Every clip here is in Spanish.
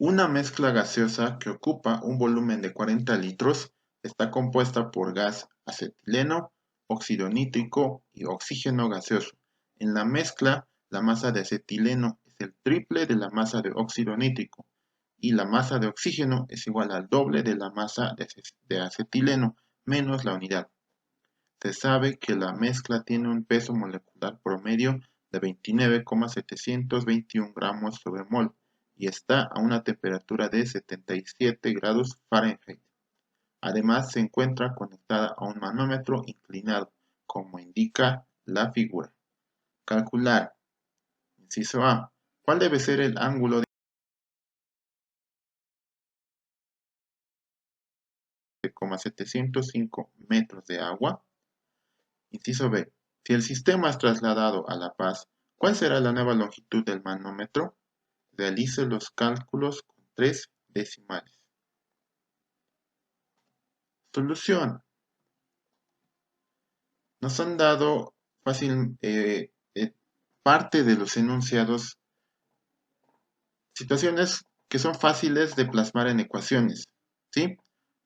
Una mezcla gaseosa que ocupa un volumen de 40 litros está compuesta por gas acetileno, óxido nítrico y oxígeno gaseoso. En la mezcla, la masa de acetileno es el triple de la masa de óxido nítrico y la masa de oxígeno es igual al doble de la masa de acetileno menos la unidad. Se sabe que la mezcla tiene un peso molecular promedio de 29,721 gramos sobre mol y está a una temperatura de 77 grados Fahrenheit. Además, se encuentra conectada a un manómetro inclinado, como indica la figura. Calcular. Inciso A. ¿Cuál debe ser el ángulo de 705 metros de agua? Inciso B. Si el sistema es trasladado a La Paz, ¿cuál será la nueva longitud del manómetro? Realice los cálculos con 3 decimales. Solución. Nos han dado fácil parte de los enunciados, situaciones que son fáciles de plasmar en ecuaciones, ¿sí?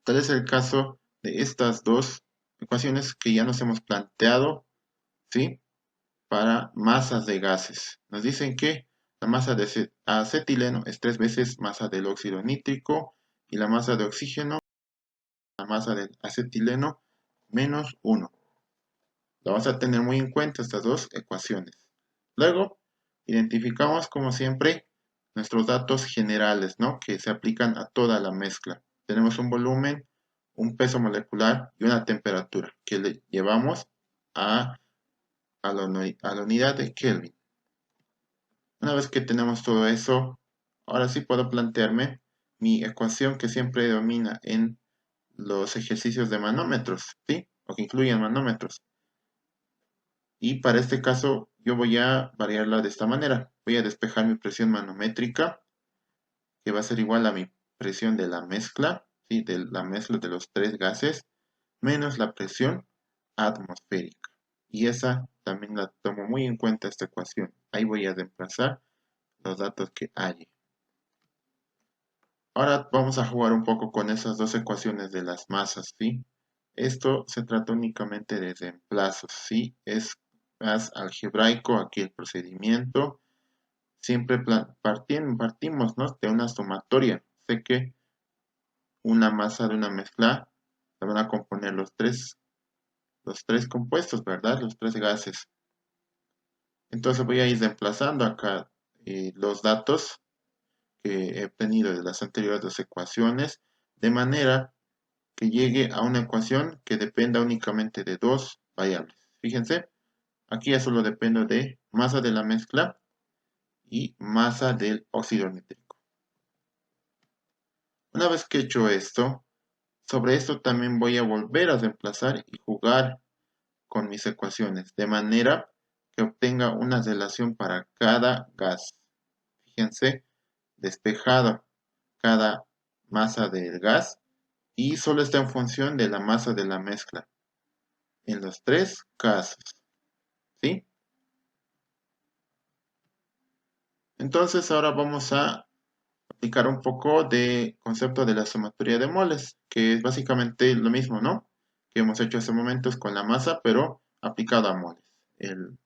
Tal es el caso de estas dos ecuaciones que ya nos hemos planteado, ¿sí? Para masas de gases. Nos dicen que la masa de acetileno es 3 veces masa del óxido nítrico y la masa de oxígeno, la masa del acetileno, menos 1. Lo vamos a tener muy en cuenta estas dos ecuaciones. Luego, identificamos como siempre nuestros datos generales, ¿no? Que se aplican a toda la mezcla. Tenemos un volumen, un peso molecular y una temperatura que le llevamos a la unidad de Kelvin. Una vez que tenemos todo eso, ahora sí puedo plantearme mi ecuación que siempre domina en los ejercicios de manómetros, ¿sí? O que incluyen manómetros. Y para este caso yo voy a variarla de esta manera. Voy a despejar mi presión manométrica, que va a ser igual a mi presión de la mezcla, ¿sí? De la mezcla de los tres gases, menos la presión atmosférica. Y esa también la tomo muy en cuenta esta ecuación. Ahí voy a reemplazar los datos que hay. Ahora vamos a jugar un poco con esas dos ecuaciones de las masas, ¿sí? Esto se trata únicamente de reemplazos, ¿sí? Es más algebraico aquí el procedimiento. Siempre partimos, ¿no? De una sumatoria. Sé que una masa de una mezcla se van a componer los tres compuestos, ¿verdad? Los tres gases. Entonces voy a ir reemplazando acá los datos que he obtenido de las anteriores dos ecuaciones, de manera que llegue a una ecuación que dependa únicamente de dos variables. Fíjense, aquí ya solo dependo de masa de la mezcla y masa del óxido nítrico. Una vez que he hecho esto, sobre esto también voy a volver a reemplazar y jugar con mis ecuaciones, de manera que obtenga una relación para cada gas. Fíjense, despejado cada masa del gas y solo está en función de la masa de la mezcla. En los tres casos, ¿sí? Entonces ahora vamos a aplicar un poco de concepto de la sumatoria de moles, que es básicamente lo mismo, ¿no? Que hemos hecho hace momentos con la masa, pero aplicado a moles.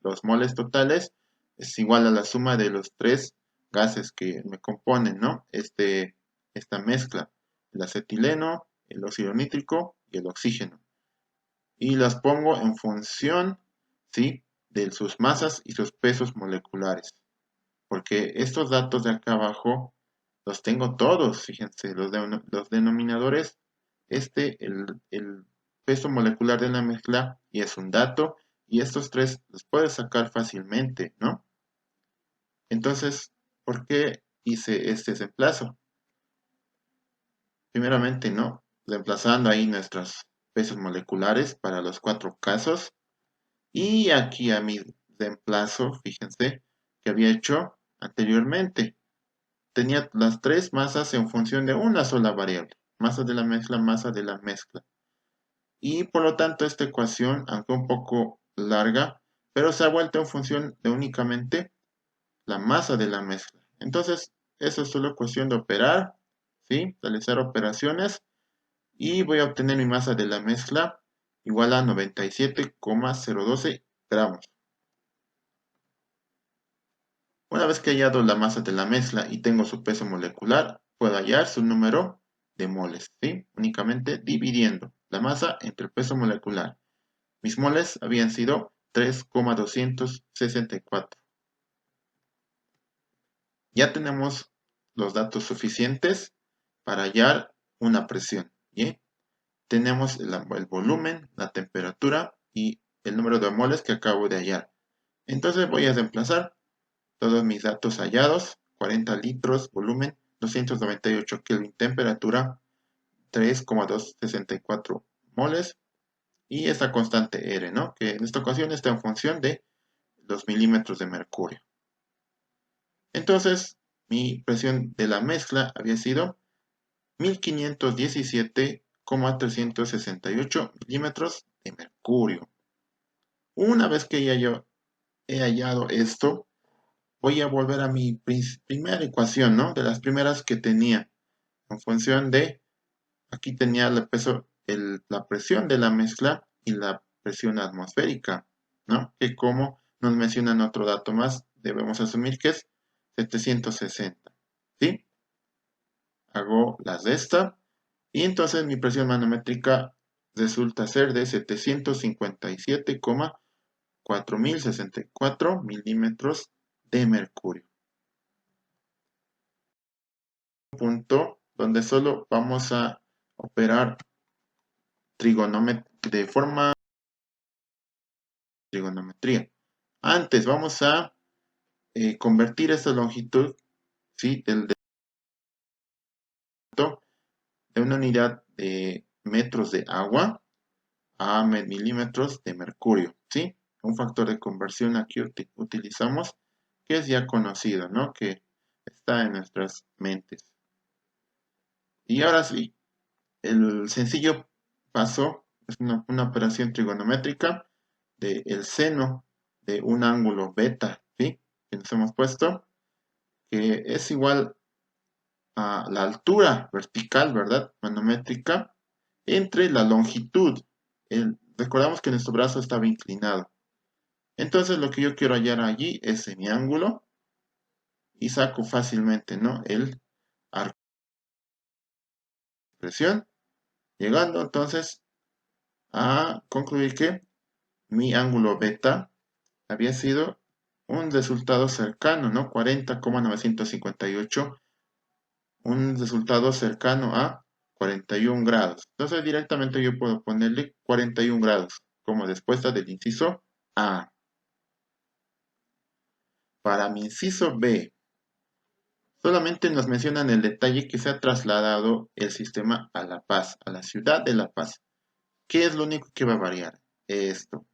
Los moles totales es igual a la suma de los tres gases que me componen, ¿no? Esta mezcla, el acetileno, el óxido nítrico y el oxígeno. Y las pongo en función, ¿sí? De sus masas y sus pesos moleculares. Porque estos datos de acá abajo los tengo todos, fíjense, los denominadores, el peso molecular de la mezcla y es un dato, y estos tres los puedes sacar fácilmente, ¿no? Entonces, ¿por qué hice este reemplazo? Primeramente, ¿no? Reemplazando ahí nuestros pesos moleculares para los cuatro casos, y aquí a mi reemplazo, fíjense, que había hecho anteriormente. Tenía las tres masas en función de una sola variable, masa de la mezcla. Y por lo tanto esta ecuación, aunque un poco larga, pero se ha vuelto en función de únicamente la masa de la mezcla. Entonces, eso es solo cuestión de operar, ¿sí? Realizar operaciones y voy a obtener mi masa de la mezcla igual a 97,012 gramos. Una vez que he hallado la masa de la mezcla y tengo su peso molecular, puedo hallar su número de moles, ¿sí? Únicamente dividiendo la masa entre el peso molecular. Mis moles habían sido 3,264. Ya tenemos los datos suficientes para hallar una presión, ¿sí? Tenemos el volumen, la temperatura y el número de moles que acabo de hallar. Entonces voy a reemplazar todos mis datos hallados: 40 litros, volumen, 298 Kelvin, temperatura, 3,264 moles y esta constante R, ¿no? Que en esta ocasión está en función de los milímetros de mercurio. Entonces, mi presión de la mezcla había sido 1517,368 milímetros de mercurio. Una vez que ya yo he hallado esto, voy a volver a mi primera ecuación, ¿no? De las primeras que tenía, en función de, aquí tenía el peso, la presión de la mezcla y la presión atmosférica, ¿no? Que como nos mencionan otro dato más, debemos asumir que es 760, ¿sí? Hago las de esta y entonces mi presión manométrica resulta ser de 757,4064 milímetros de mercurio. Punto donde solo vamos a operar de forma trigonometría. Antes vamos a convertir esta longitud, ¿sí? de una unidad de metros de agua a milímetros de mercurio, ¿sí? Un factor de conversión aquí utilizamos que es ya conocido, ¿no? Que está en nuestras mentes. Y ahora sí, el sencillo paso es una operación trigonométrica del seno de un ángulo beta, ¿sí? Que nos hemos puesto, que es igual a la altura vertical, ¿verdad? Manométrica, entre la longitud. Recordamos que nuestro brazo estaba inclinado. Entonces lo que yo quiero hallar allí es mi ángulo y saco fácilmente, ¿no? El arco de presión, llegando entonces a concluir que mi ángulo beta había sido un resultado cercano, ¿no? 40,958, un resultado cercano a 41 grados. Entonces directamente yo puedo ponerle 41 grados como respuesta del inciso A. Para mi inciso B, solamente nos mencionan el detalle que se ha trasladado el sistema a La Paz, a la ciudad de La Paz. ¿Qué es lo único que va a variar? Esto,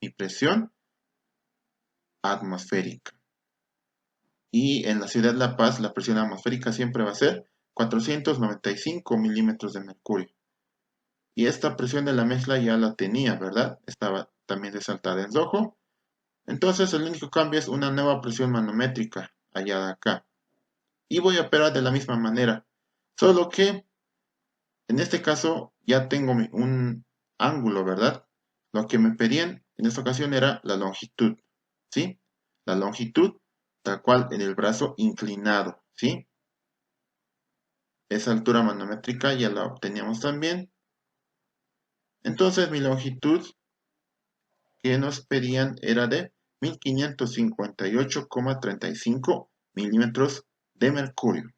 mi presión atmosférica. Y en la ciudad de La Paz la presión atmosférica siempre va a ser 495 milímetros de mercurio. Y esta presión de la mezcla ya la tenía, ¿verdad? Estaba también resaltada en rojo. Entonces el único cambio es una nueva presión manométrica hallada acá. Y voy a operar de la misma manera. Solo que en este caso ya tengo un ángulo, ¿verdad? Lo que me pedían en esta ocasión era la longitud, ¿sí? La longitud tal cual en el brazo inclinado, ¿sí? Esa altura manométrica ya la obteníamos también. Entonces mi longitud que nos pedían era de 1558,35 milímetros de mercurio.